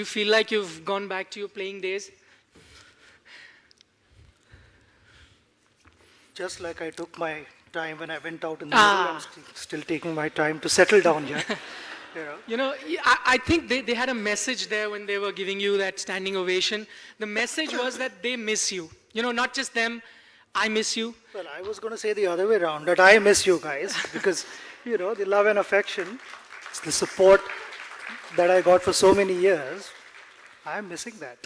you feel like you've gone back to your playing days? Just like I took my time when I went out in the middle, I'm still taking my time to settle down here. I think they had a message there when they were giving you that standing ovation. The message was that they miss you. Not just them, I miss you. Well, I was going to say the other way around, that I miss you guys, because, the love and affection, it's the support that I got for so many years. I'm missing that.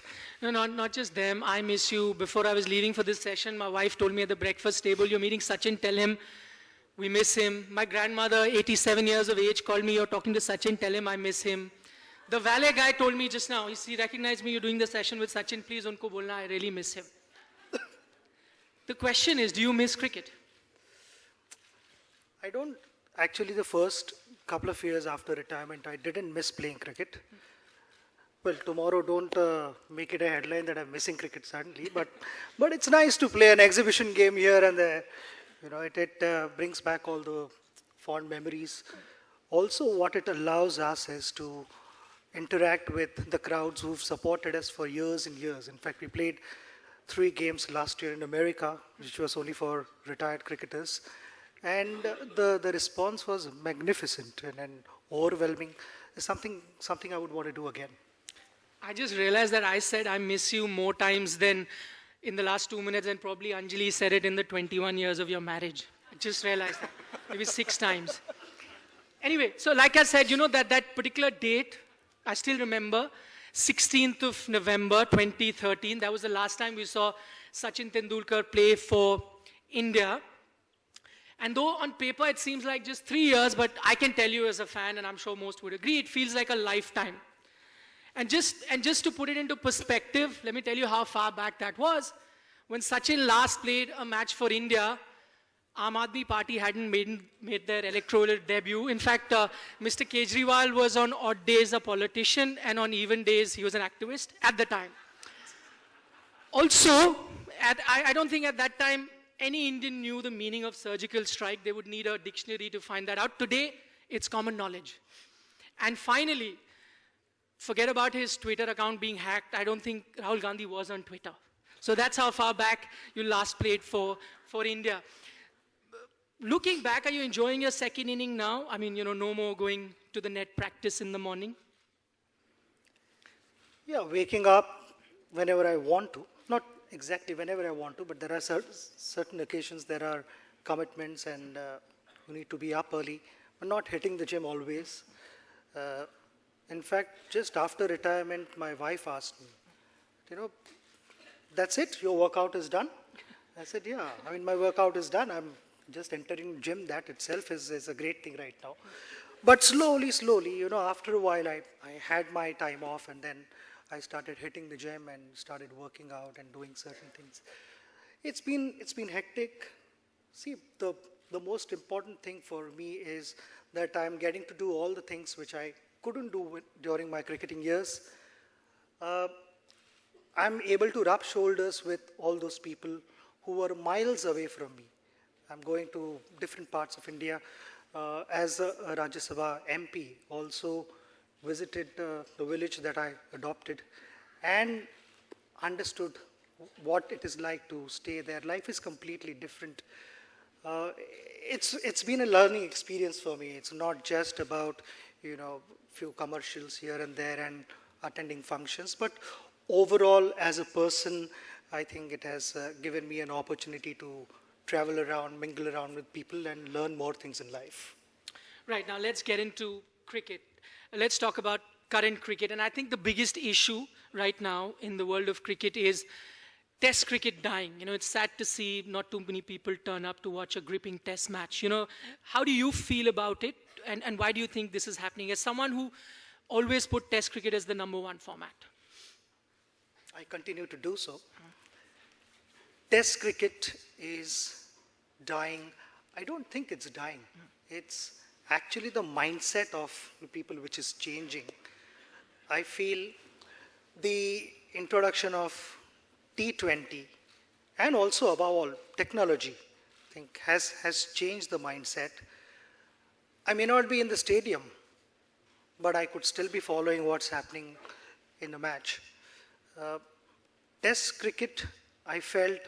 No, not just them. I miss you. Before I was leaving for this session, my wife told me at the breakfast table, you're meeting Sachin, tell him we miss him. My grandmother, 87 years of age, called me, you're talking to Sachin, tell him I miss him. The valet guy told me just now, he recognized me, you're doing the session with Sachin, please unko bolna, I really miss him. The question is, do you miss cricket? I don't. Actually, the first couple of years after retirement, I didn't miss playing cricket. Well, tomorrow don't make it a headline that I'm missing cricket suddenly, but it's nice to play an exhibition game here and there. It brings back all the fond memories. Also, what it allows us is to interact with the crowds who've supported us for years and years. In fact, we played 3 games last year in America, which was only for retired cricketers. And the response was magnificent and overwhelming. It's something I would want to do again. I just realized that I said I miss you more times than in the last 2 minutes, and probably Anjali said it in the 21 years of your marriage. I just realized that. Maybe 6 times. Anyway, so like I said, that particular date, I still remember, 16th of November 2013. That was the last time we saw Sachin Tendulkar play for India. And though on paper it seems like just 3 years, but I can tell you as a fan, and I'm sure most would agree, it feels like a lifetime. And just to put it into perspective, let me tell you how far back that was. When Sachin last played a match for India, Aam Aadmi Party hadn't made their electoral debut. In fact, Mr. Kejriwal was on odd days a politician, and on even days he was an activist at the time. Also, I don't think at that time any Indian knew the meaning of surgical strike. They would need a dictionary to find that out. Today, it's common knowledge. And finally, forget about his Twitter account being hacked. I don't think Rahul Gandhi was on Twitter. So that's how far back you last played for India. Looking back, are you enjoying your second inning now? I mean, no more going to the net practice in the morning? Yeah, waking up whenever I want to. Not exactly whenever I want to, but there are certain occasions, there are commitments, and you need to be up early, but not hitting the gym always. In fact, just after retirement, my wife asked me, that's it? Your workout is done? I said, yeah. I mean, my workout is done. I'm just entering gym. That itself is a great thing right now. But slowly, after a while, I had my time off, and then I started hitting the gym and started working out and doing certain things. It's been hectic. See, the most important thing for me is that I'm getting to do all the things which I couldn't do during my cricketing years. I'm able to rub shoulders with all those people who were miles away from me. I'm going to different parts of India. As a Rajya Sabha MP, also visited the village that I adopted and understood what it is like to stay there. Life is completely different. It's been a learning experience for me. It's not just about, few commercials here and there and attending functions, but overall as a person, I think it has given me an opportunity to travel around, mingle around with people and learn more things in life. Right, now let's get into cricket. Let's talk about current cricket. And I think the biggest issue right now in the world of cricket is Test cricket dying. It's sad to see not too many people turn up to watch a gripping Test match. How do you feel about it? And why do you think this is happening? As someone who always put Test cricket as the #1 format. I continue to do so. Test cricket is dying. I don't think it's dying. It's actually the mindset of the people which is changing. I feel the introduction of T20 and also above all technology, I think has changed the mindset. I may not be in the stadium, but I could still be following what's happening in a match. Uh, Test cricket, I felt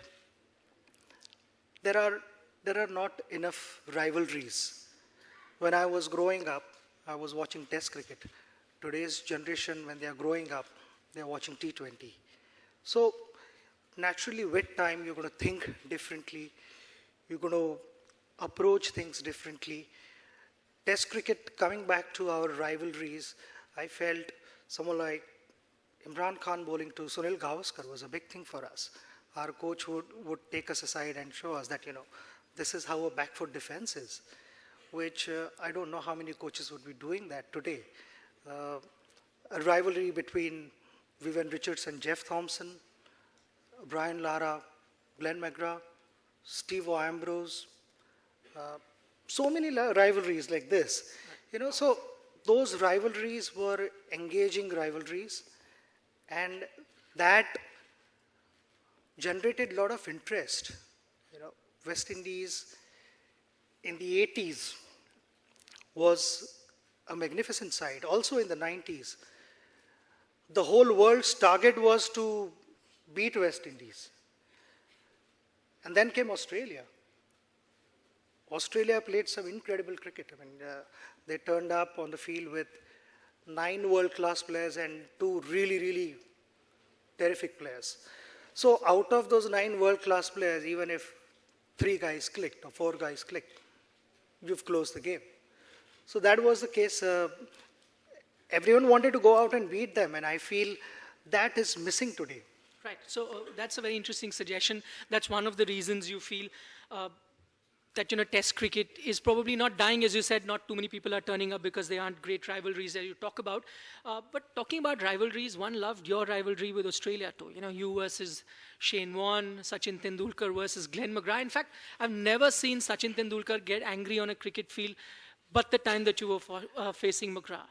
there are not enough rivalries. When I was growing up, I was watching Test cricket. Today's generation, when they are growing up, they are watching T20. So naturally, with time, you're going to think differently. You're going to approach things differently. Test cricket, coming back to our rivalries, I felt someone like Imran Khan bowling to Sunil Gavaskar was a big thing for us. Our coach would take us aside and show us that, this is how a back foot defense is, which I don't know how many coaches would be doing that today. Uh, a rivalry between Vivian Richards and Jeff Thompson, Brian Lara, Glenn McGraw, Steve Ambrose, so many rivalries like this. So those rivalries were engaging rivalries, and that generated a lot of interest. West Indies in the 80s was a magnificent side. Also in the 90s, the whole world's target was to beat West Indies. And then came Australia. Australia played some incredible cricket. They turned up on the field with 9 world-class players and 2 really, really terrific players. So out of those 9 world-class players, even if 3 guys clicked or 4 guys clicked, you've closed the game. So that was the case. Everyone wanted to go out and beat them, and I feel that is missing today. Right. So that's a very interesting suggestion. That's one of the reasons you feel that Test cricket is probably not dying, as you said. Not too many people are turning up because they aren't great rivalries that you talk about. But talking about rivalries, one loved your rivalry with Australia too. You versus Shane Warne, Sachin Tendulkar versus Glenn McGraw. In fact, I've never seen Sachin Tendulkar get angry on a cricket field, but the time that you were facing McGraw.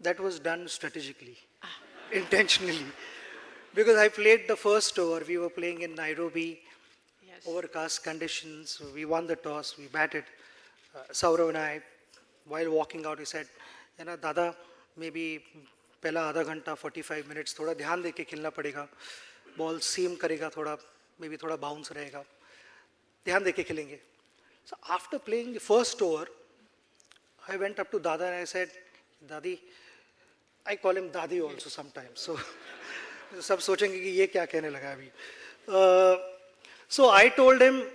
That was done strategically, intentionally. Because I played the first over. We were playing in Nairobi, Yes. overcast conditions. We won the toss, we batted. Saurav and I, while walking out, he said, Dada, maybe पहला आधा घंटा 45 minutes थोड़ा ध्यान देके खेलना पड़ेगा. Ball seam करेगा थोड़ा, maybe थोड़ा bounce रहेगा. ध्यान देके खेलेंगे. So after playing the first over, I went up to Dada and I said, Dadi, I call him Dadi also sometimes. So सब सोचेंगे कि ये क्या कहने लगा अभी. So I told him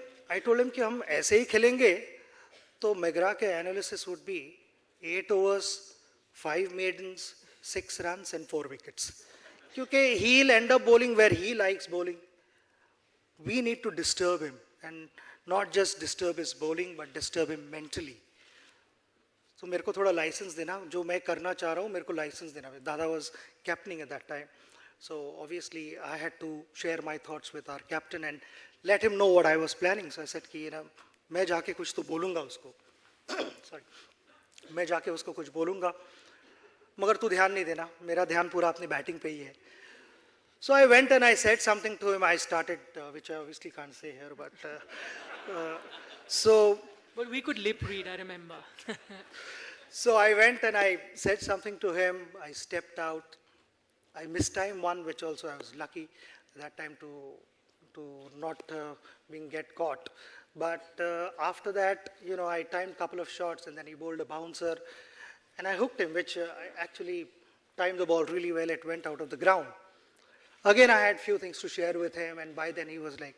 कि हम ऐसे ही खेलेंगे तो McGraw के analysis would be 8 overs, 5 maidens, 6 runs and 4 wickets. Because he'll end up bowling where he likes bowling. We need to disturb him, and not just disturb his bowling but disturb him mentally. So मेरे को थोड़ा license देना, जो मैं करना चाह रहा हूँ मेरे को license देना. Dada was captaining at that time. So obviously I had to share my thoughts with our captain and let him know what I was planning. So I said कि मैं जाके कुछ तो बोलूँगा उसको. Sorry. मैं जाके उसको कुछ बोलूँगा, मगर तू ध्यान नहीं देना, मेरा ध्यान पूरा अपनी बैटिंग पे ही है. So I went and I said something to him. I started, which I obviously can't say here, but so. But we could lip read, I remember. So I went and I said something to him. I stepped out. I mistimed one, which also I was lucky at that time to not being get caught. But after that, I timed a couple of shots and then he bowled a bouncer and I hooked him, which I actually timed the ball really well. It went out of the ground. Again, I had few things to share with him, and by then he was like,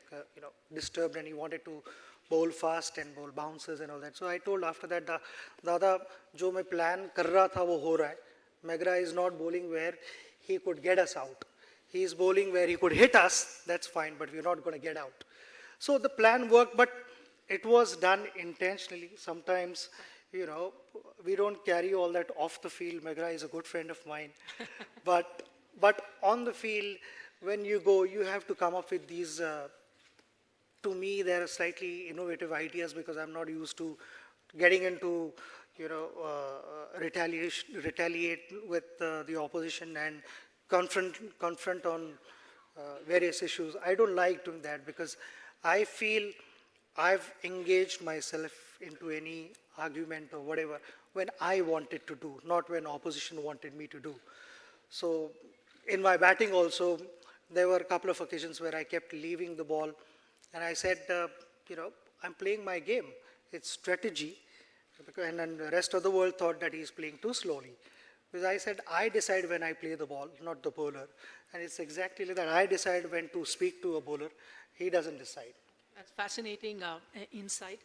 disturbed and he wanted to bowl fast and bowl bouncers and all that. So I told after that, Dada, जो मैं plan कर रहा था वो हो रहा है. McGraw is not bowling where he could get us out. He is bowling where he could hit us. That's fine, but we're not going to get out. So the plan worked, but it was done intentionally. Sometimes, we don't carry all that off the field. McGraw is a good friend of mine, but on the field, when you go, you have to come up with these. To me, they are slightly innovative ideas because I'm not used to getting into, retaliate with the opposition and confront on various issues. I don't like doing that because I feel I've engaged myself into any argument or whatever when I wanted to do, not when opposition wanted me to do. So in my batting also, there were a couple of occasions where I kept leaving the ball, and I said, I'm playing my game. It's strategy, and then the rest of the world thought that he's playing too slowly. Because I said, I decide when I play the ball, not the bowler. And it's exactly like that. I decide when to speak to a bowler. He doesn't decide. That's fascinating insight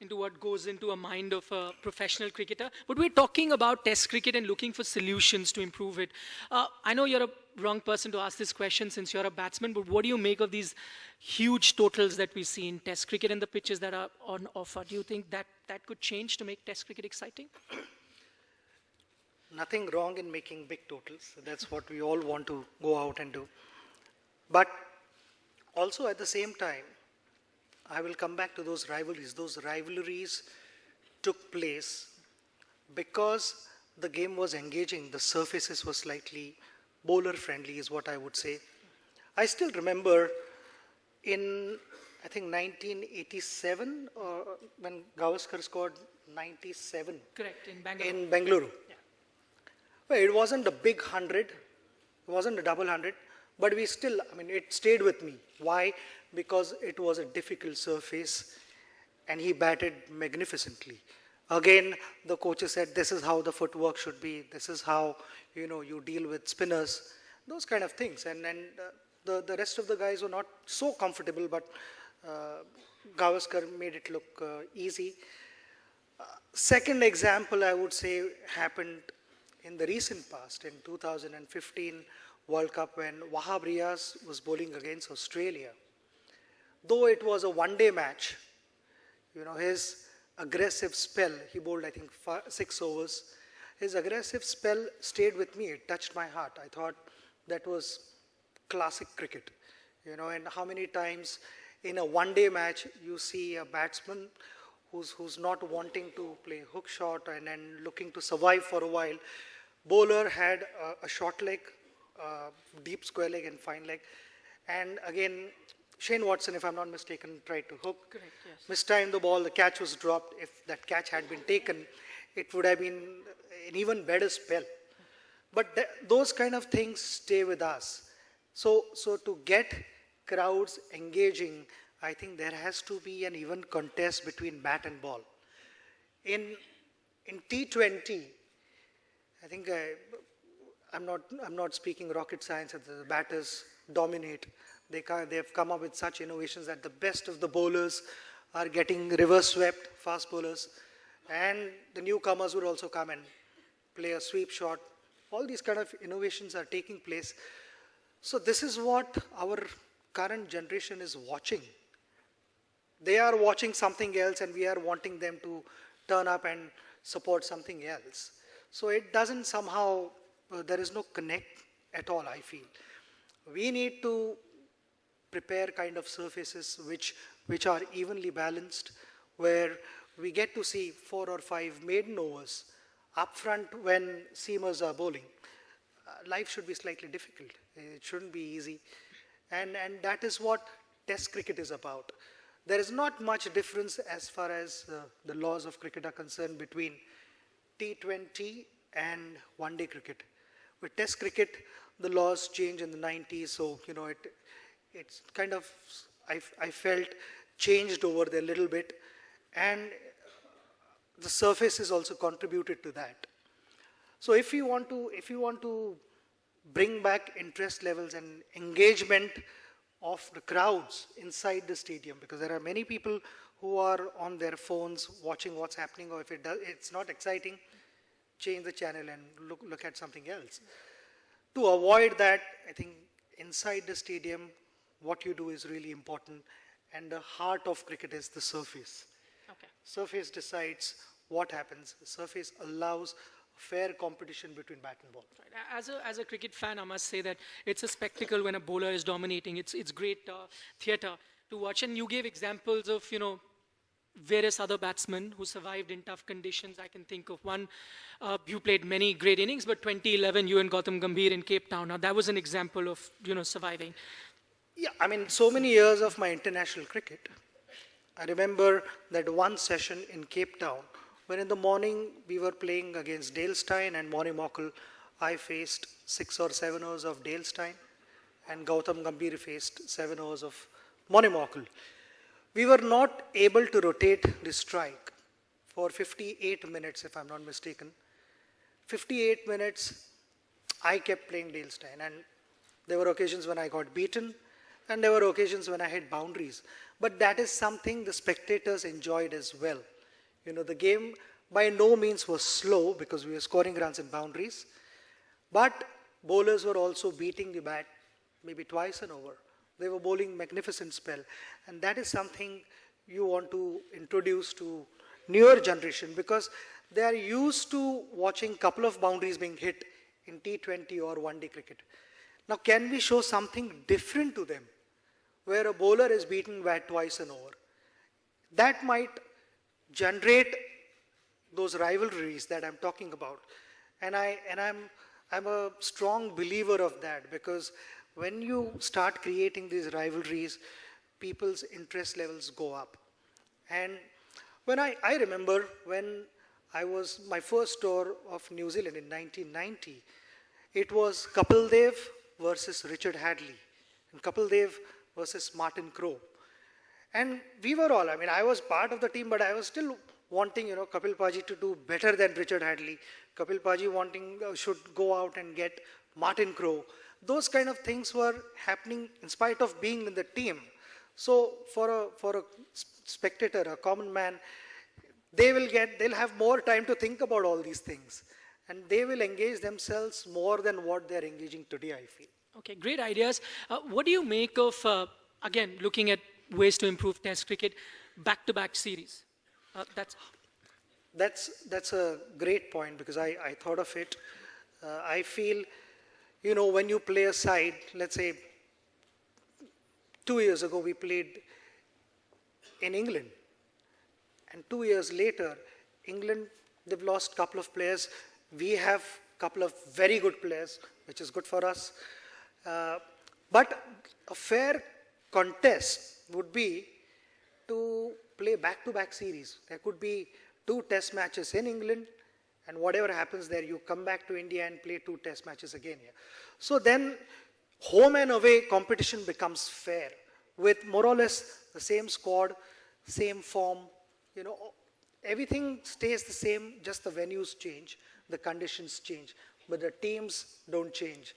into what goes into a mind of a professional cricketer. But we're talking about Test cricket and looking for solutions to improve it. I know you're a wrong person to ask this question since you're a batsman, but what do you make of these huge totals that we see in Test cricket and the pitches that are on offer? Do you think that that could change to make Test cricket exciting? Nothing wrong in making big totals. That's what we all want to go out and do. But also at the same time, I will come back to those rivalries. Those rivalries took place because the game was engaging. The surfaces were slightly bowler friendly is what I would say. I still remember in, I think 1987, when Gavaskar scored 97. Correct, in Bangalore. In Bengaluru. Yeah. Well, it wasn't a big 100, it wasn't a double 100, but we still, it stayed with me. Why? Because it was a difficult surface and he batted magnificently. Again, the coaches said, this is how the footwork should be, this is how, you deal with spinners, those kind of things. And the rest of the guys were not so comfortable, but Gavaskar made it look easy. Second example, I would say, happened in the recent past, in 2015 World Cup, when Wahab Riaz was bowling against Australia. Though it was a one-day match, his aggressive spell, he bowled, I think, 6 overs. His aggressive spell stayed with me. It touched my heart. I thought that was classic cricket. And how many times in a one-day match you see a batsman who's not wanting to play hook shot and then looking to survive for a while. Bowler had a short leg, deep square leg and fine leg. And again, Shane Watson, if I'm not mistaken, tried to hook. Correct, yes. Mistimed the ball, the catch was dropped. If that catch had been taken, it would have been an even better spell. But those kind of things stay with us. So to get crowds engaging, I think there has to be an even contest between bat and ball. In T20, I think I'm not speaking rocket science. That the batters dominate. They have come up with such innovations that the best of the bowlers are getting reverse swept, fast bowlers, and the newcomers would also come and play a sweep shot. All these kind of innovations are taking place. So this is what our current generation is watching. They are watching something else and we are wanting them to turn up and support something else. So it doesn't somehow, there is no connect at all, I feel. We need to prepare kind of surfaces which are evenly balanced, where we get to see 4 or 5 maiden overs up front when seamers are bowling. Life should be slightly difficult. It shouldn't be easy. And that is what Test cricket is about. There is not much difference as far as the laws of cricket are concerned between T20 and one-day cricket. With Test cricket, the laws changed in the 90s, so it's kind of, I felt, changed over there a little bit, and the surface has also contributed to that. So if you want to bring back interest levels and engagement of the crowds inside the stadium, because there are many people who are on their phones watching what's happening, or if it's not exciting, change the channel and look at something else. To avoid that, I think inside the stadium, what you do is really important, and the heart of cricket is the surface. Okay. Surface decides what happens. The surface allows fair competition between bat and ball. Right. As a cricket fan, I must say that it's a spectacle when a bowler is dominating. It's great theatre to watch. And you gave examples of, various other batsmen who survived in tough conditions. I can think of one who played many great innings, but 2011, you and Gautam Gambhir in Cape Town. Now, that was an example of, surviving. Yeah, so many years of my international cricket. I remember that one session in Cape Town when in the morning we were playing against Dale Steyn and Moni Mokul, I faced 6 or 7 overs of Dale Steyn and Gautam Gambhir faced 7 overs of Moni Mokul. We were not able to rotate the strike for 58 minutes, if I'm not mistaken. 58 minutes, I kept playing Dale Steyn, and there were occasions when I got beaten, and there were occasions when I hit boundaries. But that is something the spectators enjoyed as well. You know, the game by no means was slow because we were scoring runs in boundaries, but bowlers were also beating the bat maybe twice an over. They were bowling magnificent spell, and that is something you want to introduce to newer generation because they are used to watching couple of boundaries being hit in T20 or one-day cricket. Now, can we show something different to them, where a bowler is beaten bat twice an over? That might generate those rivalries that I'm talking about, and I'm a strong believer of that because when you start creating these rivalries, people's interest levels go up. And when I remember when I was my first tour of New Zealand in 1990, it was Kapil Dev versus Richard Hadley, and Kapil Dev versus Martin Crowe. And we were all, I mean, I was part of the team, but I was still wanting, you know, Kapil Paji to do better than Richard Hadley. Kapil Paji wanting, should go out and get Martin Crowe. Those kind of things were happening in spite of being in the team. So for a spectator, a common man, they'll have more time to think about all these things. And they will engage themselves more than what they're engaging today, I feel. Okay, great ideas. What do you make of, again, looking at ways to improve Test cricket, back-to-back series? That's a great point because I thought of it. I feel, you know, when you play a side, let's say 2 years ago we played in England, and 2 years later, England, they've lost a couple of players. We have a couple of very good players, which is good for us. But a fair contest would be to play back-to-back series. There could be 2 test matches in England, and whatever happens there, you come back to India and play 2 test matches again here. So then home and away competition becomes fair with more or less the same squad, same form, you know, everything stays the same, just the venues change, the conditions change, but the teams don't change.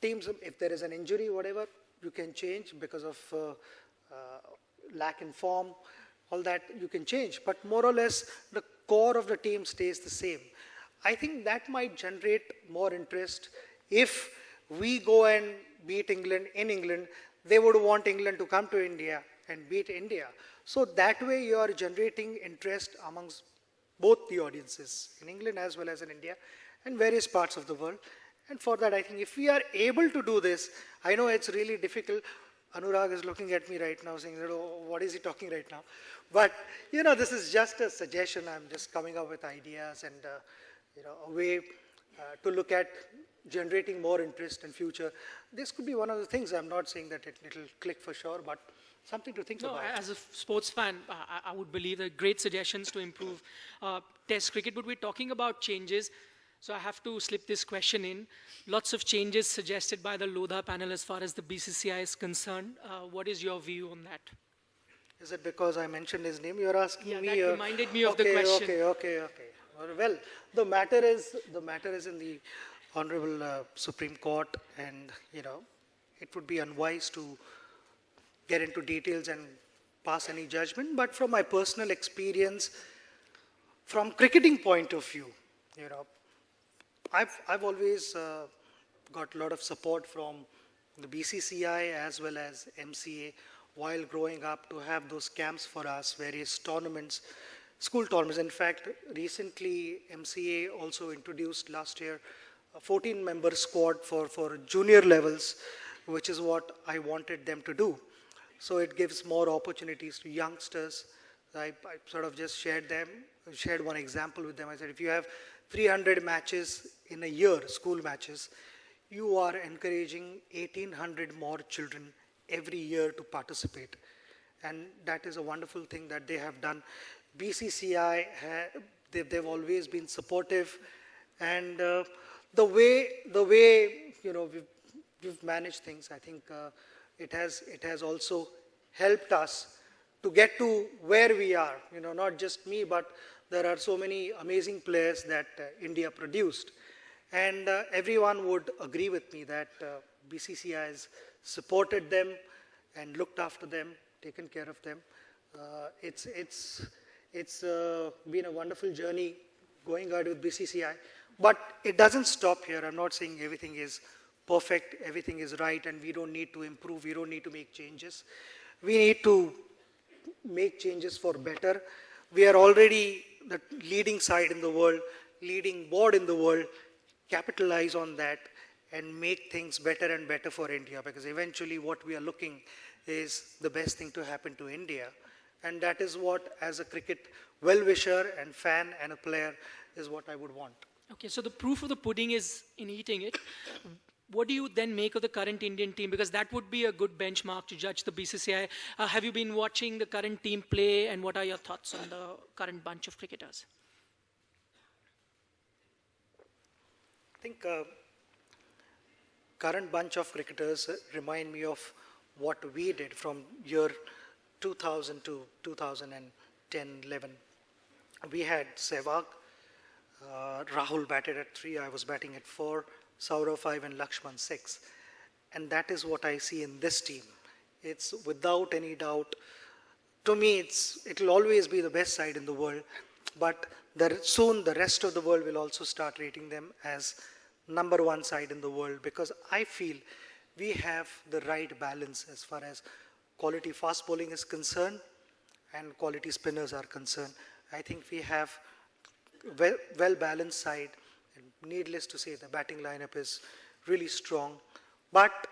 Teams, if there is an injury, whatever, you can change because of lack in form, all that you can change, but more or less the core of the team stays the same. I think that might generate more interest. If we go and beat England in England, they would want England to come to India and beat India. So that way you are generating interest amongst both the audiences, in England as well as in India and various parts of the world. And for that, I think if we are able to do this, I know it's really difficult. Anurag is looking at me right now saying, oh, what is he talking right now? But, you know, this is just a suggestion. I'm just coming up with ideas and, you know, a way to look at generating more interest in future. This could be one of the things. I'm not saying that it'll click for sure, but something to think about. As a sports fan, I would believe that great suggestions to improve Test cricket, but we're talking about changes. So I have to slip this question in. Lots of changes suggested by the Lodha panel as far as the BCCI is concerned. What is your view on that? Is it because I mentioned his name? You're asking me. That reminded me of the question. Okay. Well, the matter is in the Honorable Supreme Court, and you know, it would be unwise to get into details and pass any judgment. But from my personal experience, from cricketing point of view, you know, I've always got a lot of support from the BCCI as well as MCA while growing up to have those camps for us, various tournaments, school tournaments. In fact, recently MCA also introduced last year a 14-member squad for junior levels, which is what I wanted them to do. So it gives more opportunities to youngsters. I sort of just shared one example with them. I said, if you have 300 matches in a year, school matches, you are encouraging 1,800 more children every year to participate. And that is a wonderful thing that they have done. BCCI, They've always been supportive, and the way we've managed things, I think it has also helped us to get to where we are. Not just me, but there are so many amazing players that India produced, and everyone would agree with me that BCCI has supported them and looked after them, taken care of them. It's been a wonderful journey going ahead with BCCI, but it doesn't stop here. I'm not saying everything is perfect, everything is right, and we don't need to improve, we don't need to make changes. We need to make changes for better. We are already the leading side in the world, leading board in the world. Capitalize on that and make things better and better for India, because eventually what we are looking is the best thing to happen to India. And that is what, as a cricket well-wisher and fan and a player, is what I would want. Okay, so the proof of the pudding is in eating it. What do you then make of the current Indian team? Because that would be a good benchmark to judge the BCCI. Have you been watching the current team play, and what are your thoughts on the current bunch of cricketers? I think current bunch of cricketers remind me of what we did from year 2000 to 2010-11. We had Sehwag, Rahul batted at 3, I was batting at 4, Saurav 5 and Lakshman 6. And that is what I see in this team. It's without any doubt, to me it'll always be the best side in the world, but soon the rest of the world will also start rating them as number one side in the world, because I feel we have the right balance as far as quality fast bowling is concerned and quality spinners are concerned. I think we have well-balanced side, and needless to say, the batting lineup is really strong, but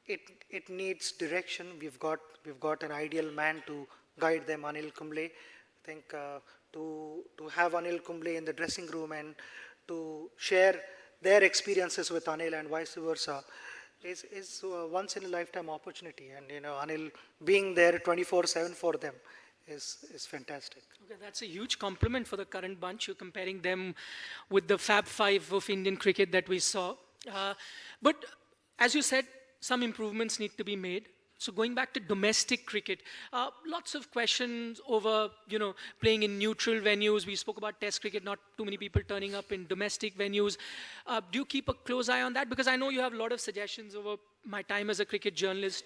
it needs direction. We've got an ideal man to guide them, Anil Kumble. I think to have Anil Kumble in the dressing room and to share their experiences with Anil and vice versa is a once in a lifetime opportunity, and Anil being there 24/7 for them is fantastic. Okay, that's a huge compliment for the current bunch. You're comparing them with the Fab Five of Indian cricket that we saw. But as you said, some improvements need to be made. So going back to domestic cricket, lots of questions over, playing in neutral venues. We spoke about Test cricket, not too many people turning up in domestic venues. Do you keep a close eye on that? Because I know you have a lot of suggestions over my time as a cricket journalist.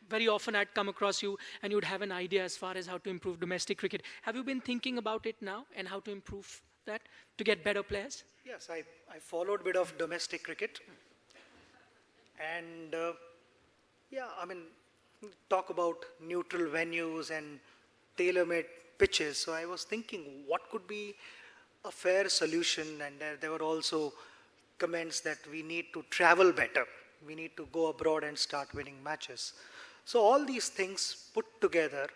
Very often I'd come across you and you'd have an idea as far as how to improve domestic cricket. Have you been thinking about it now and how to improve that to get better players? Yes, I followed a bit of domestic cricket. And talk about neutral venues and tailor-made pitches. So I was thinking, what could be a fair solution? And there were also comments that we need to travel better. We need to go abroad and start winning matches. So all these things put together,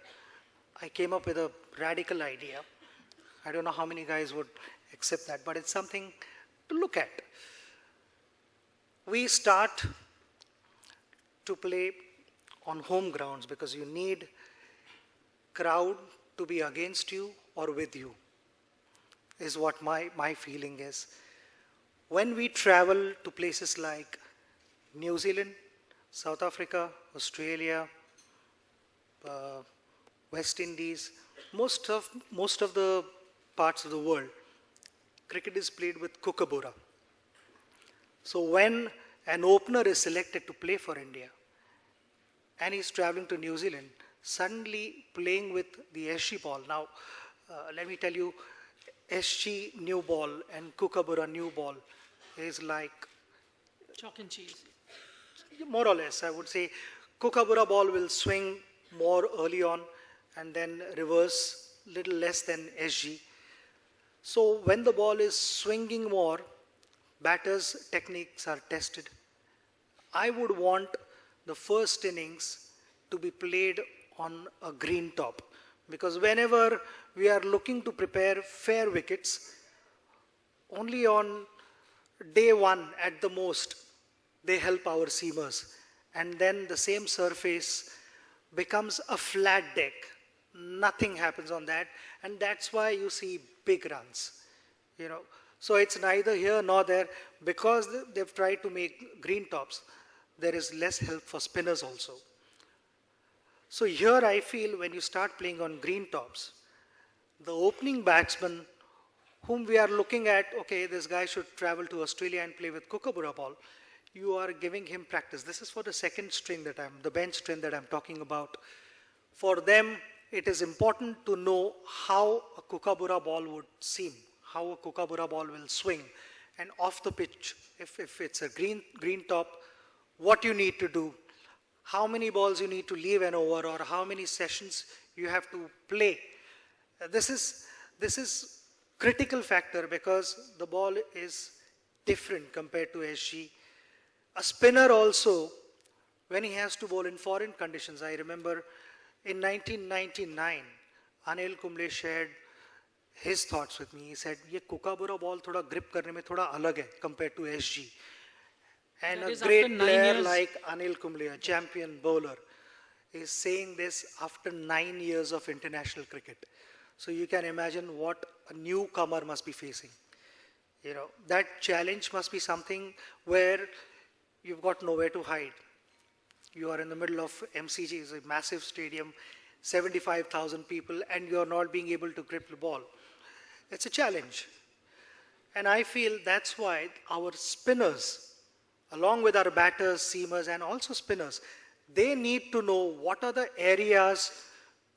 I came up with a radical idea. I don't know how many guys would accept that, but it's something to look at. We start to play on home grounds because you need crowd to be against you or with you, is what my feeling is. When we travel to places like New Zealand, South Africa, Australia, West Indies, most of the parts of the world, cricket is played with kookaburra. So when an opener is selected to play for India, and he's traveling to New Zealand, suddenly playing with the SG ball. Now, let me tell you, SG new ball and kookaburra new ball is like chalk and cheese. More or less, I would say. Kookaburra ball will swing more early on and then reverse little less than SG. So when the ball is swinging more, batters' techniques are tested. I would want the first innings to be played on a green top, because whenever we are looking to prepare fair wickets, only on day one at the most they help our seamers, and then the same surface becomes a flat deck Nothing happens on that, and that's why you see big runs. You know, so it's neither here nor there because they've tried to make green tops. There is less help for spinners also. So here I feel when you start playing on green tops, the opening batsman whom we are looking at, okay, this guy should travel to Australia and play with Kookaburra ball, you are giving him practice. This is for the second string the bench string that I'm talking about. For them, it is important to know how a Kookaburra ball would seem, how a Kookaburra ball will swing. And off the pitch, if it's a green top, what you need to do, how many balls you need to leave an over, or how many sessions you have to play. This is critical factor because the ball is different compared to SG. A spinner also, when he has to bowl in foreign conditions, I remember in 1999, Anil Kumble shared his thoughts with me. He said, "ये Kookaburra ball थोड़ा grip करने में थोड़ा अलग है compared to SG." And That a is great after 9 player years. like Anil Kumble, a champion bowler, is saying this after 9 years of international cricket. So you can imagine what a newcomer must be facing. You know, that challenge must be something where you've got nowhere to hide. You are in the middle of MCG, it's a massive stadium, 75,000 people, and you're not being able to grip the ball. It's a challenge. And I feel that's why our spinners, along with our batters, seamers, and also spinners, they need to know what are the areas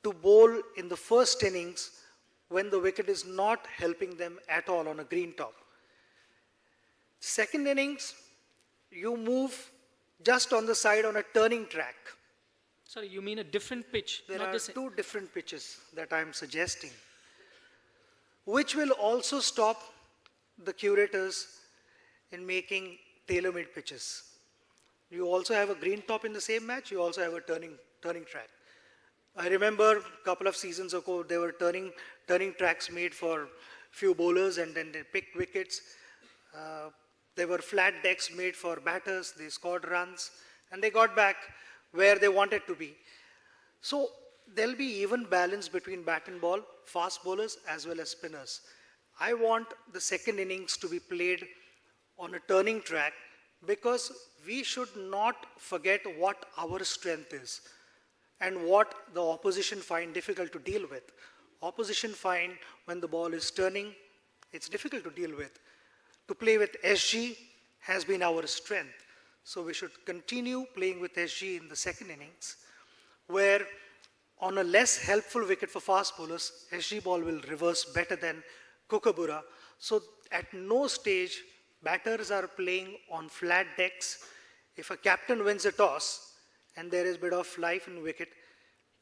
to bowl in the first innings when the wicket is not helping them at all on a green top. Second innings, you move just on the side on a turning track. Sorry, you mean a different pitch, There not are the same. two different pitches that I'm suggesting, which will also stop the curators in making tailor-made pitches. You also have a green top in the same match, you also have a turning track. I remember a couple of seasons ago, there were turning tracks made for few bowlers and then they picked wickets. There were flat decks made for batters, they scored runs, and they got back where they wanted to be. So there'll be even balance between bat and ball, fast bowlers as well as spinners. I want the second innings to be played on a turning track because we should not forget what our strength is and what the opposition find difficult to deal with. Opposition find when the ball is turning, it's difficult to deal with. To play with SG has been our strength. So we should continue playing with SG in the second innings, where on a less helpful wicket for fast bowlers, SG ball will reverse better than Kookaburra. So at no stage, batters are playing on flat decks. If a captain wins a toss and there is a bit of life in wicket,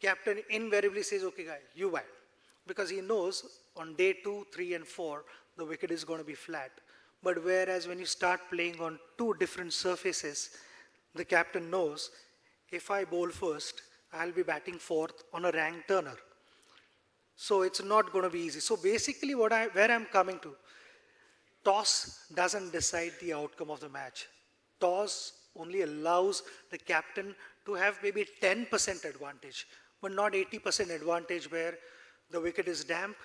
captain invariably says, "Okay, guy, you bat," because he knows on day 2, 3, and 4, the wicket is going to be flat. But whereas when you start playing on two different surfaces, the captain knows, if I bowl first, I'll be batting fourth on a rank turner. So it's not going to be easy. So basically where I'm coming to, toss doesn't decide the outcome of the match. Toss only allows the captain to have maybe 10% advantage, but not 80% advantage where the wicket is damp,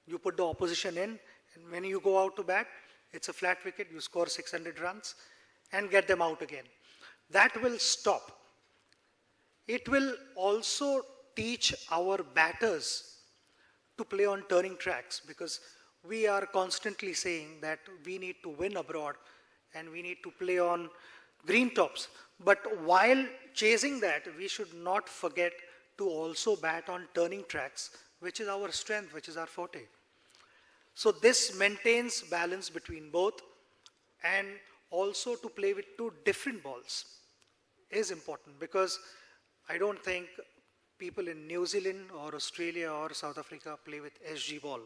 you put the opposition in, and when you go out to bat, it's a flat wicket, you score 600 runs and get them out again. That will stop. It will also teach our batters to play on turning tracks because we are constantly saying that we need to win abroad and we need to play on green tops. But while chasing that, we should not forget to also bat on turning tracks, which is our strength, which is our forte. So this maintains balance between both, and also to play with two different balls is important because I don't think people in New Zealand or Australia or South Africa play with SG ball.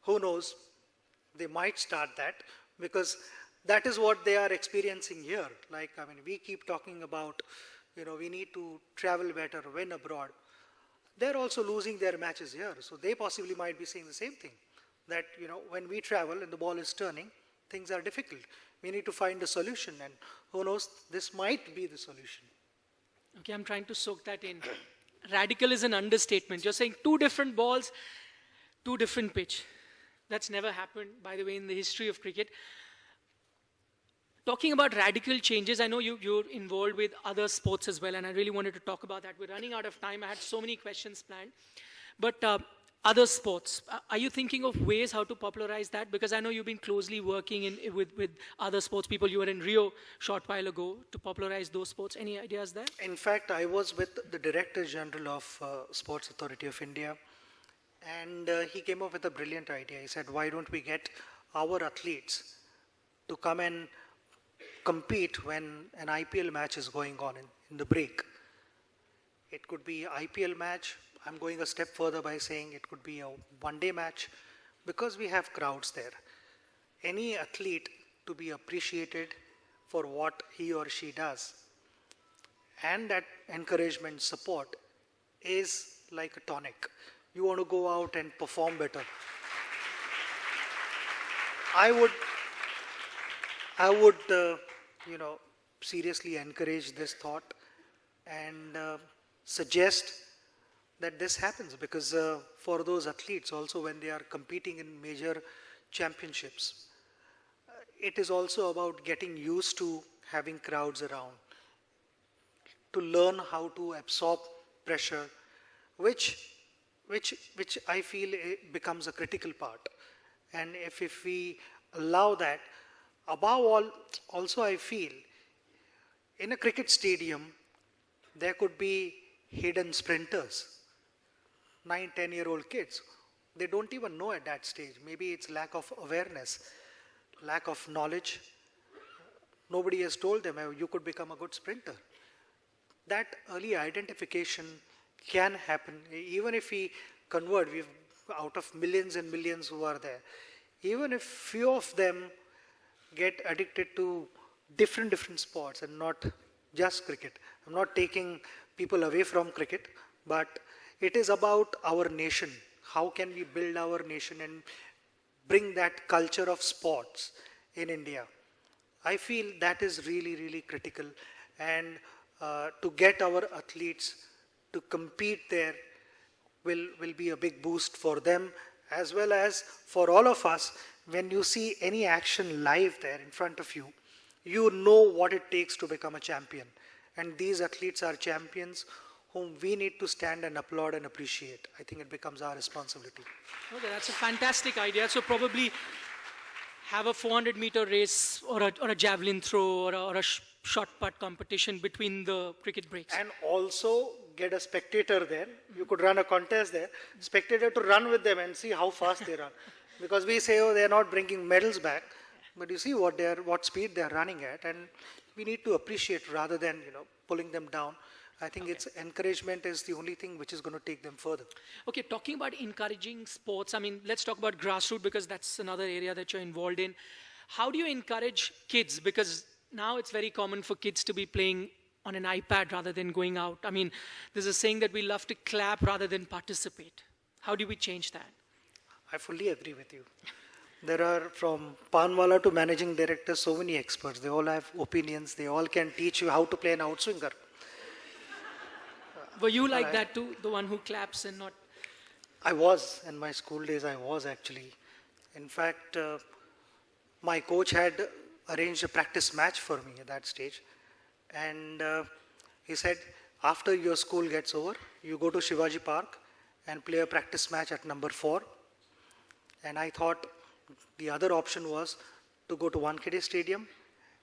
Who knows? They might start that because that is what they are experiencing here. Like, I mean, we keep talking about, we need to travel better, win abroad. They're also losing their matches here. So they possibly might be saying the same thing. That, when we travel and the ball is turning, things are difficult. We need to find a solution, and who knows, this might be the solution. Okay, I'm trying to soak that in. radical is an understatement. You're saying two different balls, two different pitch. That's never happened, by the way, in the history of cricket. Talking about radical changes, I know you're involved with other sports as well, and I really wanted to talk about that. We're running out of time. I had so many questions planned. But other sports, are you thinking of ways how to popularize that? Because I know you've been closely working with other sports people. You were in Rio a short while ago to popularize those sports. Any ideas there? In fact, I was with the Director General of Sports Authority of India, and he came up with a brilliant idea. He said, why don't we get our athletes to come and compete when an IPL match is going on in the break. It could be IPL match. I'm going a step further by saying it could be a one-day match because we have crowds there. Any athlete to be appreciated for what he or she does, and that encouragement, support is like a tonic. You want to go out and perform better. I would seriously encourage this thought and suggest that this happens because for those athletes also when they are competing in major championships, it is also about getting used to having crowds around, to learn how to absorb pressure, which I feel becomes a critical part. And if we allow that, above all, also I feel in a cricket stadium, there could be hidden sprinters, 9, 10-year-old kids. They don't even know at that stage. Maybe it's lack of awareness, lack of knowledge. Nobody has told them, "Oh, you could become a good sprinter." That early identification can happen. Even if we convert, out of millions and millions who are there, even if few of them get addicted to different sports and not just cricket. I'm not taking people away from cricket, but it is about our nation. How can we build our nation and bring that culture of sports in India? I feel that is really, really critical. And to get our athletes to compete there will be a big boost for them as well as for all of us. When you see any action live there in front of you, you know what it takes to become a champion. And these athletes are champions whom we need to stand and applaud and appreciate. I think it becomes our responsibility. Okay, that's a fantastic idea. So probably have a 400-meter race or a javelin throw or a shot put competition between the cricket breaks. And also get a spectator there. You could run a contest there. Spectator to run with them and see how fast they run. Because we say, oh, they're not bringing medals back. But you see what speed they're running at. And we need to appreciate rather than, pulling them down. I think it's encouragement is the only thing which is going to take them further. Okay, talking about encouraging sports, let's talk about grassroots because that's another area that you're involved in. How do you encourage kids? Because now it's very common for kids to be playing on an iPad rather than going out. There's a saying that we love to clap rather than participate. How do we change that? I fully agree with you. There are from Panwala to managing director, so many experts. They all have opinions. They all can teach you how to play an outswinger. Were you like that too? The one who claps and not... I was. In my school days, I was actually. In fact, my coach had arranged a practice match for me at that stage. And he said, after your school gets over, you go to Shivaji Park and play a practice match at number 4. And I thought the other option was to go to Wankhede Stadium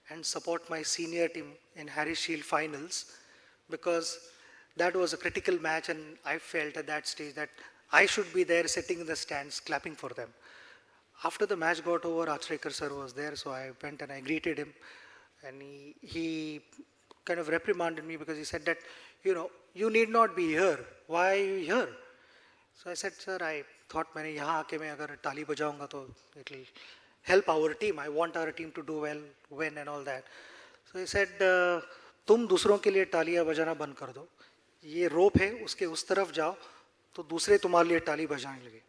and support my senior team in Harris Shield finals because that was a critical match and I felt at that stage that I should be there sitting in the stands clapping for them. After the match got over, Achrekar sir was there, so I went and I greeted him and he kind of reprimanded me because he said that, you need not be here. Why are you here? So I said, sir, I thought मैंने यहाँ आके मैं अगर ताली बजाऊंगा तो it will help our team. I want our team to do well, win and all that. So he said, तुम दूसरों के लिए तालियां बजाना बंद कर दो. ये रोप है, उसके उस तरफ जाओ, तो दूसरे तुम्हारे लिए ताली बजाने लगे.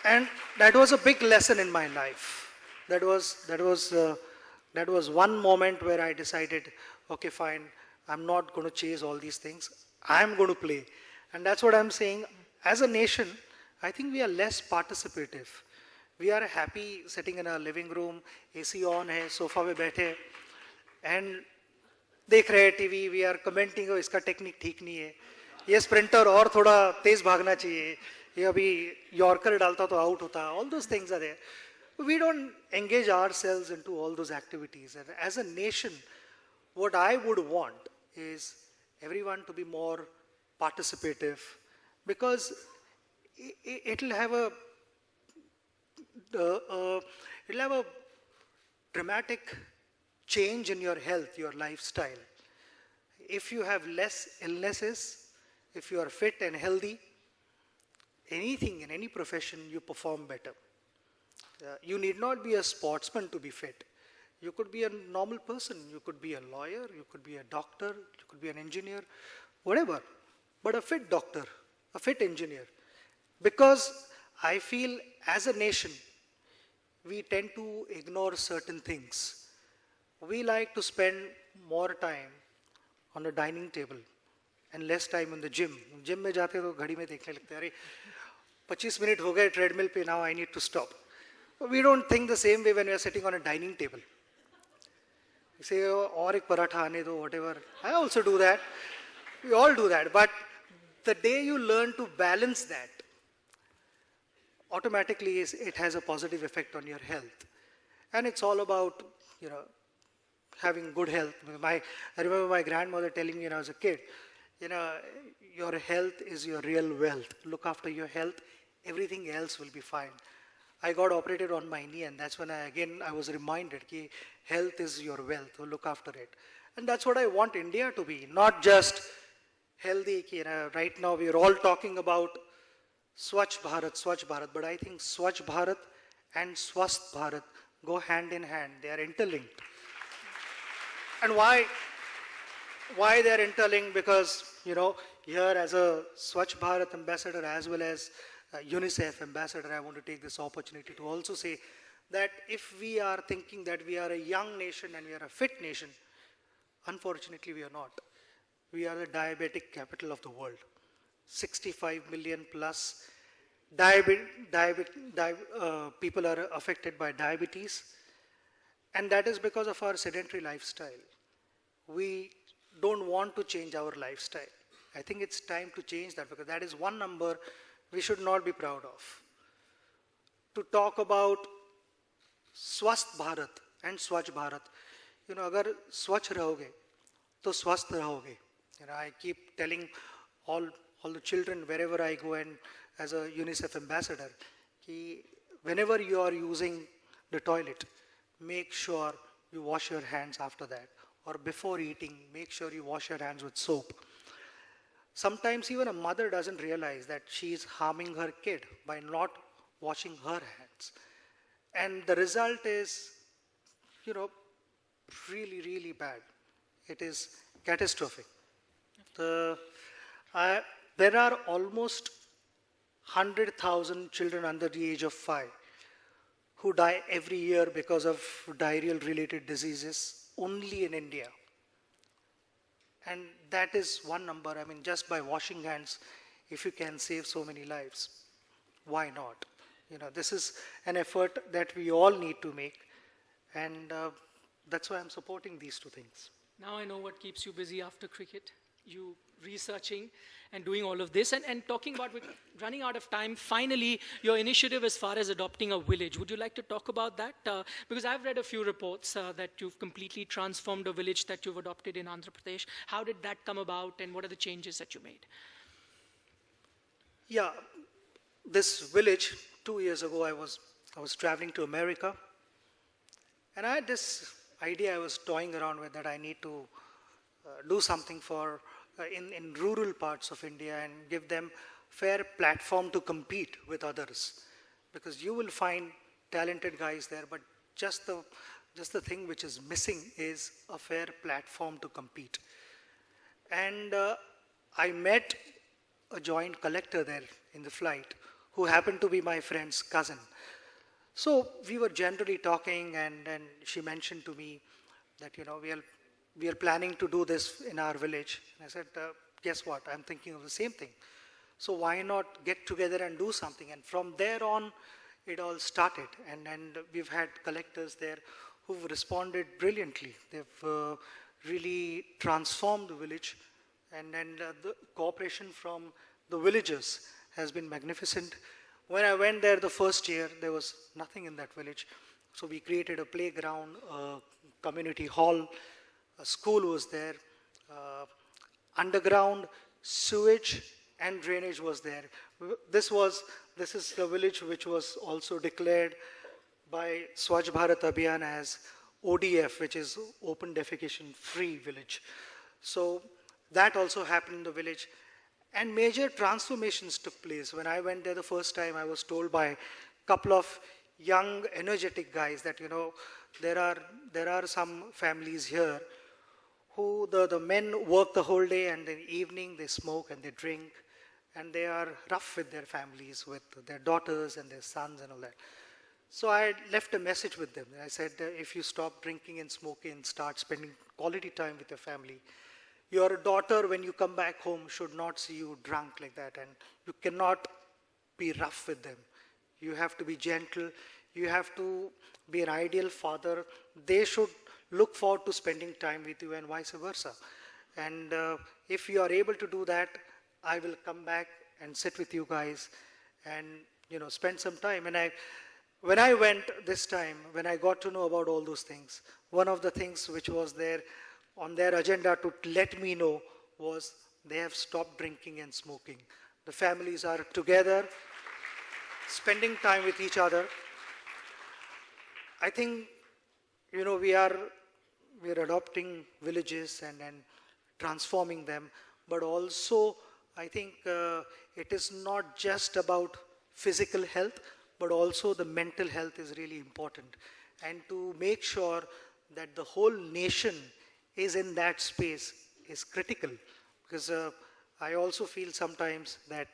And that was a big lesson in my life. That was one moment where I decided, okay, fine, I'm not going to chase all these things. I'm going to play. And that's what I'm saying. As a nation, I think we are less participative. We are happy sitting in our living room, AC on hai, sofa पे बैठे, and देख रहे हैं TV, we are commenting oh इसका technique ठीक नहीं है, ये स्प्रिंटर और थोड़ा तेज भागना चाहिए, ये अभी यॉर्कर डालता तो आउट होता, all those things are there. We don't engage ourselves into all those activities. And as a nation, what I would want is everyone to be more participative, because it'll have a dramatic change in your health, your lifestyle. If you have less illnesses, if you are fit and healthy, anything in any profession you perform better. You need not be a sportsman to be fit. You could be a normal person. You could be a lawyer, you could be a doctor, you could be an engineer, whatever. But a fit doctor, a fit engineer. Because I feel as a nation, we tend to ignore certain things. We like to spend more time on the dining table and less time in the gym. Gym में जाते तो घड़ी में देखने लगते हैं, अरे 25 minute हो गए treadmill पे, now I need to stop. We don't think the same way when we are sitting on a dining table. You say, oh, और एक पराठा आने दो, whatever. I also do that. We all do that. But the day you learn to balance that, automatically it has a positive effect on your health. And it's all about, having good health. I remember my grandmother telling me when I was a kid, your health is your real wealth. Look after your health, everything else will be fine. I got operated on my knee, and that's when I was reminded that health is your wealth, so look after it. And that's what I want India to be, not just healthy. Right now we are all talking about Swachh Bharat, but I think Swachh Bharat and Swasth Bharat go hand in hand. They are interlinked. And why they are interlinked? Because, here as a Swachh Bharat ambassador as well as UNICEF ambassador, I want to take this opportunity to also say that if we are thinking that we are a young nation and we are a fit nation, unfortunately we are not. We are the diabetic capital of the world. 65 million plus people are affected by diabetes, and that is because of our sedentary lifestyle. We don't want to change our lifestyle. I think it's time to change that, because that is one number we should not be proud of. To talk about Swasth Bharat and Swachh Bharat, agar swachh rahoge, to swasth rahoge. I keep telling all the children wherever I go, and as a UNICEF ambassador, whenever you are using the toilet, make sure you wash your hands after that. Or before eating, make sure you wash your hands with soap. Sometimes even a mother doesn't realize that she is harming her kid by not washing her hands. And the result is, really, really bad. It is catastrophic. There are almost 100,000 children under the age of 5 who die every year because of diarrheal related diseases only in India. And that is one number. Just by washing hands, if you can save so many lives, why not? This is an effort that we all need to make, and that's why I'm supporting these two things. Now I know what keeps you busy after cricket. You researching and doing all of this, and talking about running out of time, finally, your initiative as far as adopting a village. Would you like to talk about that? Because I've read a few reports that you've completely transformed a village that you've adopted in Andhra Pradesh. How did that come about, and what are the changes that you made? Yeah, this village, 2 years ago, I was traveling to America, and I had this idea I was toying around with, that I need to do something for in rural parts of India and give them fair platform to compete with others. Because you will find talented guys there, but just the thing which is missing is a fair platform to compete. And I met a joint collector there in the flight who happened to be my friend's cousin. So we were generally talking, and she mentioned to me that we are planning to do this in our village. And I said, guess what? I'm thinking of the same thing. So why not get together and do something? And from there on, it all started. And we've had collectors there who've responded brilliantly. They've really transformed the village. And the cooperation from the villagers has been magnificent. When I went there the first year, there was nothing in that village. So we created a playground, a community hall, a school was there, underground sewage and drainage was there. This is the village which was also declared by Swachh Bharat Abhiyan as ODF, which is Open Defecation Free Village. So that also happened in the village. And major transformations took place. When I went there the first time, I was told by a couple of young, energetic guys that, there are some families here who the men work the whole day and in the evening they smoke and they drink and they are rough with their families, with their daughters and their sons and all that. So I left a message with them. I said, if you stop drinking and smoking and start spending quality time with your family, your daughter, when you come back home, should not see you drunk like that. And you cannot be rough with them. You have to be gentle. You have to be an ideal father. They should look forward to spending time with you and vice versa. And if you are able to do that, I will come back and sit with you guys and, spend some time. And when I went this time, when I got to know about all those things, one of the things which was there on their agenda to let me know was they have stopped drinking and smoking. The families are together, spending time with each other. I think, we are adopting villages and transforming them, but also I think it is not just about physical health, but also the mental health is really important. And to make sure that the whole nation is in that space is critical, because I also feel sometimes that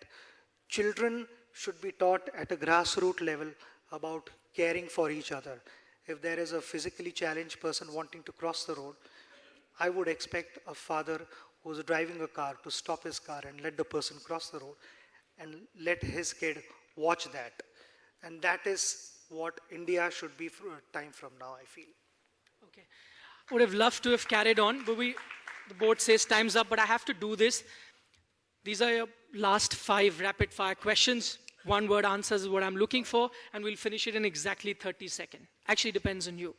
children should be taught at a grassroots level about caring for each other. If there is a physically challenged person wanting to cross the road, I would expect a father who's driving a car to stop his car and let the person cross the road and let his kid watch that. And that is what India should be for a time from now, I feel. Okay. Would have loved to have carried on, but the board says time's up, but I have to do this. These are your last 5 rapid fire questions. 1 word answers is what I'm looking for, and we'll finish it in exactly 30 seconds. Actually depends on you.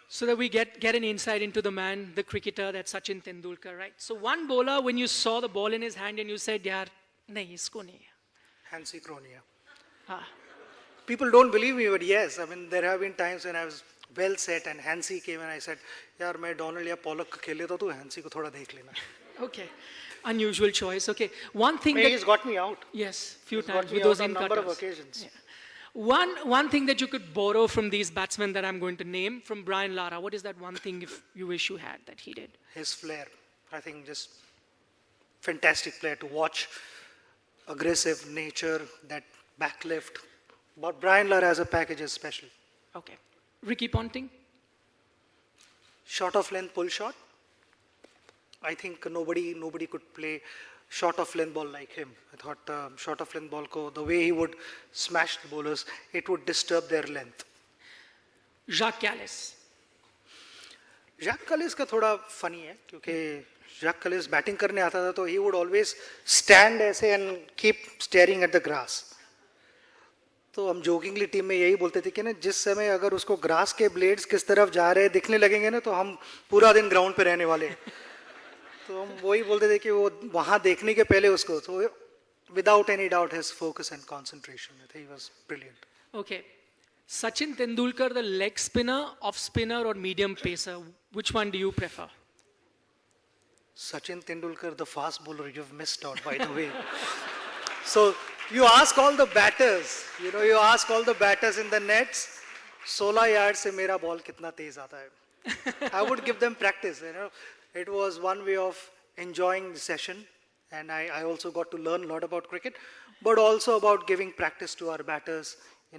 So that we get an insight into the man, the cricketer, that's Sachin Tendulkar, right? So one bowler, when you saw the ball in his hand and you said, yaar, nahi, isko nahi. Hansi Kronia. Ah. People don't believe me, but yes, there have been times when I was well set and Hansi came and I said, yaar, main Donald ya Pollock khel leta, tu Hansi ko thoda dekh lena. Okay. Unusual choice. Okay. One thing he's got me out. Yes, few He's times got me with those out on a number of in-cutters. occasions. Yeah. One thing that you could borrow from these batsmen that I'm going to name, from Brian Lara, what is that one thing if you wish you had that he did? His flair. I think just fantastic player to watch. Aggressive nature, that back lift. But Brian Lara as a package is special. Okay. Ricky Ponting? Short of length pull shot. I think nobody could play short of length ball like him. I thought short of length ball the way he would smash the bowlers, it would disturb their length. Jacques Kallis? Jacques Kallis का थोड़ा funny है, क्योंकि Jacques Kallis batting करने आता था तो he would always stand ऐसे and keep staring at the grass. तो हम जोकिंगली टीम में यही बोलते थे कि ना जिस समय अगर उसको ग्रास के ब्लेड्स किस तरफ जा रहे दिखने लगेंगे ना तो हम पूरा दिन ग्राउंड पे रहने वाले हैं. तो हम वही बोलते थे कि वो वहाँ देखने के पहले उसको तो without any doubt his focus and concentration, I think he was brilliant. Okay. Sachin Tendulkar, the leg spinner, off spinner or medium pacer, which one do you prefer? Sachin Tendulkar, the fast bowler, you've missed out, by the way. So you ask all the batters, you ask all the batters in the nets, 16 yards से मेरा ball कितना तेज आता है. I would give them practice, It was one way of enjoying the session, and I also got to learn a lot about cricket, but also about giving practice to our batters,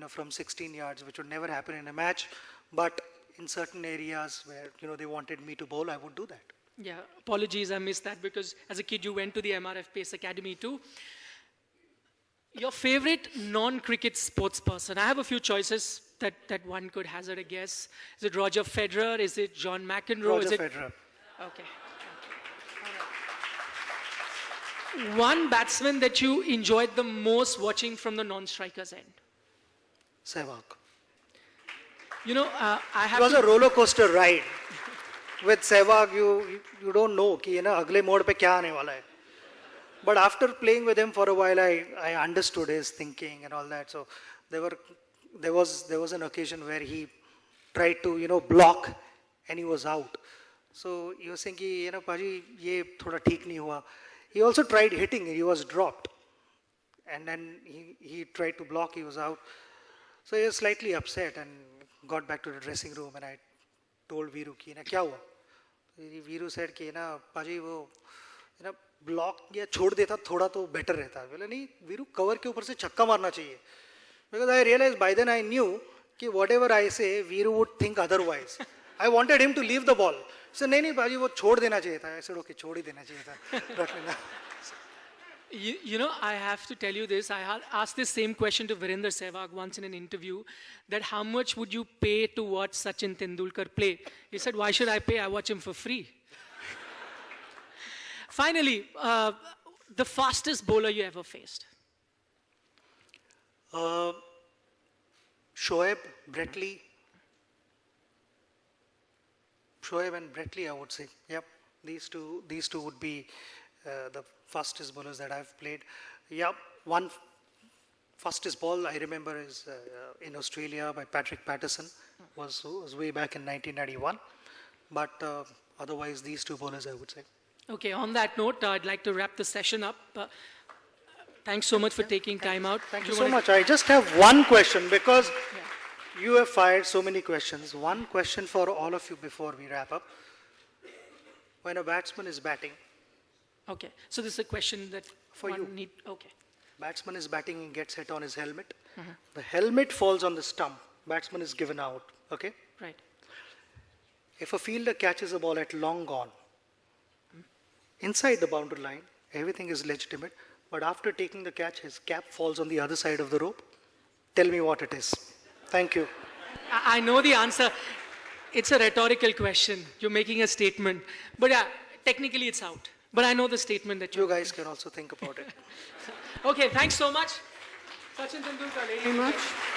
from 16 yards, which would never happen in a match, but in certain areas where, they wanted me to bowl, I would do that. Yeah, apologies, I missed that because as a kid you went to the MRF Pace Academy too. Your favorite non-cricket sports person? I have a few choices that one could hazard a guess. Is it Roger Federer? Is it John McEnroe? Roger Is it... Federer. Okay. All right. One batsman that you enjoyed the most watching from the non-striker's end? Sehwag. You know, I have It was to... a roller coaster ride. With Sehwag, you don't know कि ये ना अगले मोड़ पे क्या आने वाला है. But after playing with him for a while, I understood his thinking and all that. So there was an occasion where he tried to block and he was out. So he was saying कि पाजी ये थोड़ा ठीक नहीं हुआ. He also tried hitting. He was dropped, and then he tried to block. He was out. So he was slightly upset and got back to the dressing room, and I told Viru कि ना क्या हुआ. Viru said कि ना पाजी वो block या छोड़ देता थोड़ा तो बेटर रहता. बोले नहीं वीरू कवर के ऊपर से छक्का मारना चाहिए. Because I realized by then I knew कि whatever I say Viru would think otherwise. I wanted him to leave the ball. So नहीं पाजी वो छोड़ देना चाहिए था. I said okay छोड़ ही देना चाहिए था. रख लेना. You know, I have to tell you this. I asked this same question to Virender Sehwag once in an interview, that how much would you pay to watch Sachin Tendulkar play? He said, why should I pay? I watch him for free. Finally, the fastest bowler you ever faced? Shoaib, Bretley. Shoaib and Bretley, I would say. Yep, these two would be the fastest bowlers that I've played. Yep, one fastest ball I remember is in Australia by Patrick Patterson. Was way back in 1991. But otherwise, these two bowlers I would say. Okay, on that note, I'd like to wrap the session up. Thanks so much for taking time out. Thank you so much. I just have one question because you have fired so many questions. One question for all of you before we wrap up. When a batsman is batting, Okay, so this is a question that For one you. need. Okay, batsman is batting and gets hit on his helmet. The helmet falls on the stump. Batsman is given out. Okay. right. If a fielder catches a ball at long gone, inside the boundary line, everything is legitimate. But after taking the catch, his cap falls on the other side of the rope. Tell me what it is. Thank you. I know the answer. It's a rhetorical question. You're making a statement. But technically it's out. But I know the statement that You guys can also think about it. Okay, thanks so much. Sachin Tendulkar, ladies and Very much. gentlemen.